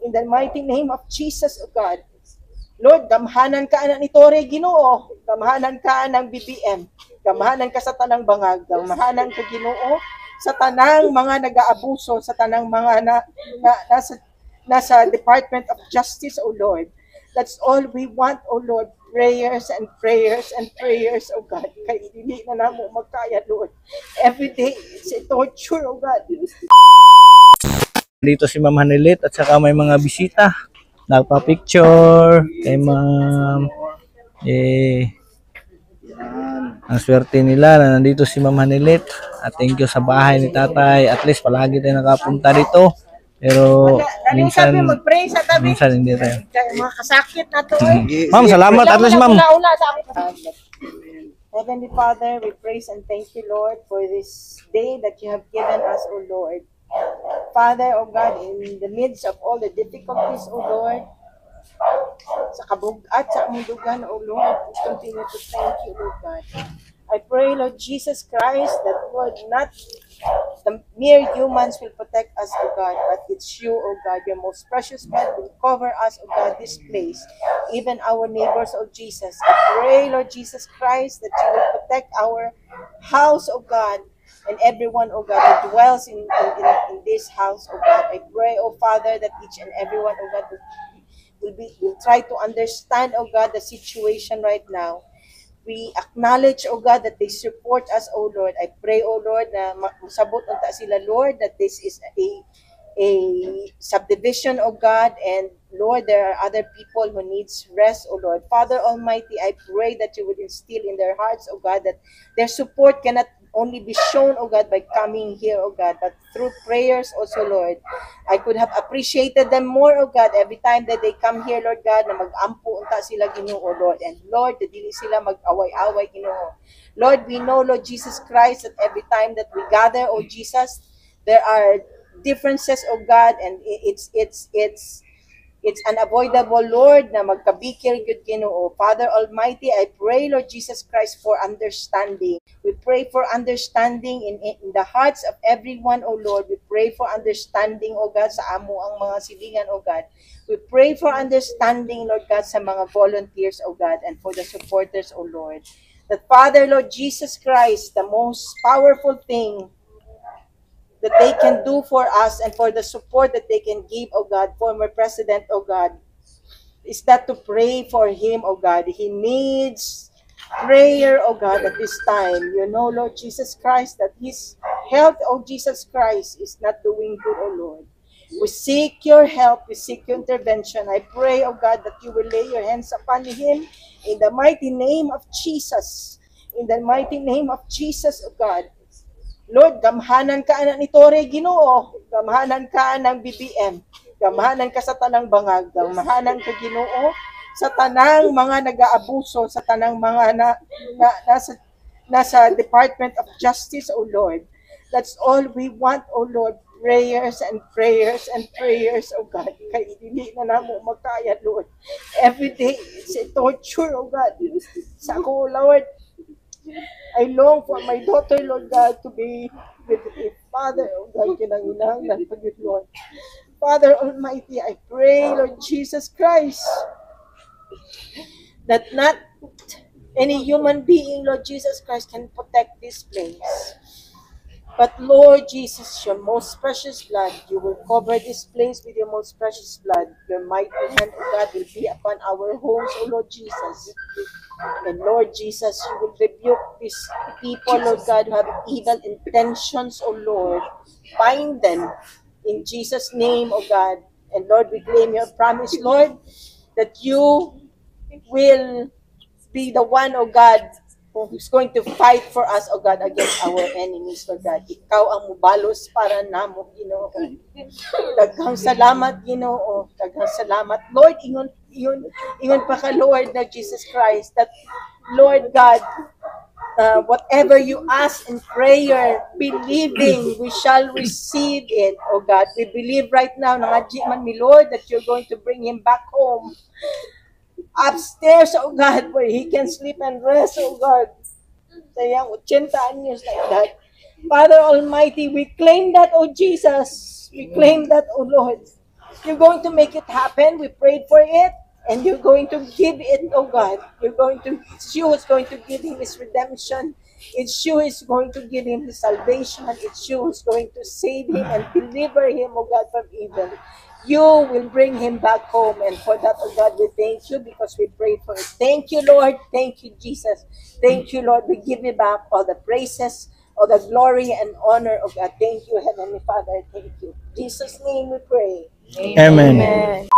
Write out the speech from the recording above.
In the mighty name of Jesus, O God. Lord, gamhanan ka na ni Tore, Ginoo. Gamhanan ka ng BBM. Gamhanan ka sa tanang bangag. Gamhanan ka, Ginoo, sa tanang mga nag-aabuso, sa tanang mga nasa Department of Justice, O Lord. That's all we want, O Lord. Prayers and prayers and prayers, O God. Kaya hindi na namo magkaya, Lord. Every day, it's a torture, O God. Dito si Ma'am Hanilit at saka may mga bisita. Nagpa-picture kay Ma'am. Ang swerte nila na nandito si Ma'am Hanilit. At thank you sa bahay ni Tatay. At least palagi tayo nakapunta dito. Pero minsan hindi tayo. Mga kasakit na to. Ma'am, salamat at least, Ma'am. Heavenly Father, we praise and thank you, Lord, for this day that you have given us, O Lord. Father, O God, in the midst of all the difficulties, O Lord, sa kabugat, sa amundugan, O Lord, we continue to thank you, Lord God. I pray, Lord Jesus Christ, that, Lord, not the mere humans will protect us, O God, but it's you, O God, your most precious blood will cover us, O God, this place, even our neighbors, O Jesus. I pray, Lord Jesus Christ, that you will protect our house, O God, and everyone, O God, who dwells in this house, O God. I pray, O Father, that each and everyone, O God, will try to understand, O God, the situation right now. We acknowledge, O God, that they support us, O Lord. I pray, O Lord, na masabot unta sila, Lord, that this is a subdivision, O God, and Lord, there are other people who needs rest, O Lord. Father Almighty, I pray that you would instill in their hearts, O God, that their support cannot only be shown, O God, by coming here, O God, but through prayers also, Lord. I could have appreciated them more, O God, every time that they come here, Lord God, na mag-ampo unta sila, Ginoo, Lord. And Lord, na dili sila mag-away-away, Ginoo. Lord, we know, Lord Jesus Christ, that every time that we gather, O Jesus, there are differences, O God, and it's unavoidable, Lord, na magkabikil yun, Ginoo. Father Almighty, I pray, Lord Jesus Christ, for understanding. We pray for understanding in the hearts of everyone, O Lord. We pray for understanding, O God, sa amo ang mga silingan, O God. We pray for understanding, Lord God, sa mga volunteers, O God, and for the supporters, O Lord. That Father, Lord Jesus Christ, the most powerful thing that they can do for us and for the support that they can give, oh God, former President, oh God, is that to pray for him, oh God. He needs prayer, oh God, at this time. You know, Lord Jesus Christ, that his health, oh Jesus Christ, is not doing good, oh Lord. We seek your help, we seek your intervention. I pray, oh God, that you will lay your hands upon him in the mighty name of Jesus. In the mighty name of Jesus, oh God. Lord, gamhanan ka na ni Tore, Ginoo. Gamhanan ka ng BBM. Gamhanan ka sa tanang bangag. Gamhanan ka, Ginoo, sa tanang mga nag-aabuso, sa tanang mga nasa Department of Justice, O Lord. That's all we want, O Lord. Prayers and prayers and prayers, O God. Kaya hindi na namo magkaya, Lord. Every day, it's a torture, O God. Sa ako, Lord, I long for my daughter, Lord God, to be with a father, oh God, kinanginahanglan pag yun, Lord. Father Almighty, I pray, Lord Jesus Christ, that not any human being, Lord Jesus Christ, can protect this place. But Lord Jesus, your most precious blood, you will cover this place with your most precious blood. Your mighty hand, O God, will be upon our homes, O Lord Jesus. And Lord Jesus, you will rebuke these people, Lord God, who have evil intentions, O Lord. Bind them in Jesus' name, O God. And Lord, we claim your promise, Lord, that you will be the one, O God, who's going to fight for us, O God, against our enemies, O God. Ikaw ang mubalos para namo, Ginoo. Daghang salamat, Ginoo. Daghang salamat. Lord, ingon pa ka, Lord, na Jesus Christ, that, Lord God, whatever you ask in prayer, believing, we shall receive it, O God. We believe right now, nangadji man mi, Lord, that you're going to bring him back home. Upstairs, oh God, where he can sleep and rest, oh God. Sayang, 80 anyos like that. Father Almighty, we claim that, oh Jesus. We claim that, oh Lord. You're going to make it happen. We prayed for it. And you're going to give it, oh God. It's you who's going to give him his redemption. It's you who's going to give him his salvation. It's you who's going to save him and deliver him, oh God, from evil. You will bring him back home. And for that, oh God, we thank you because we prayed for it. Thank you, Lord. Thank you, Jesus. Thank you, Lord. We give you back all the praises, all the glory and honor, oh God. Thank you, Heavenly Father. Thank you. In Jesus' name we pray. Amen. Amen.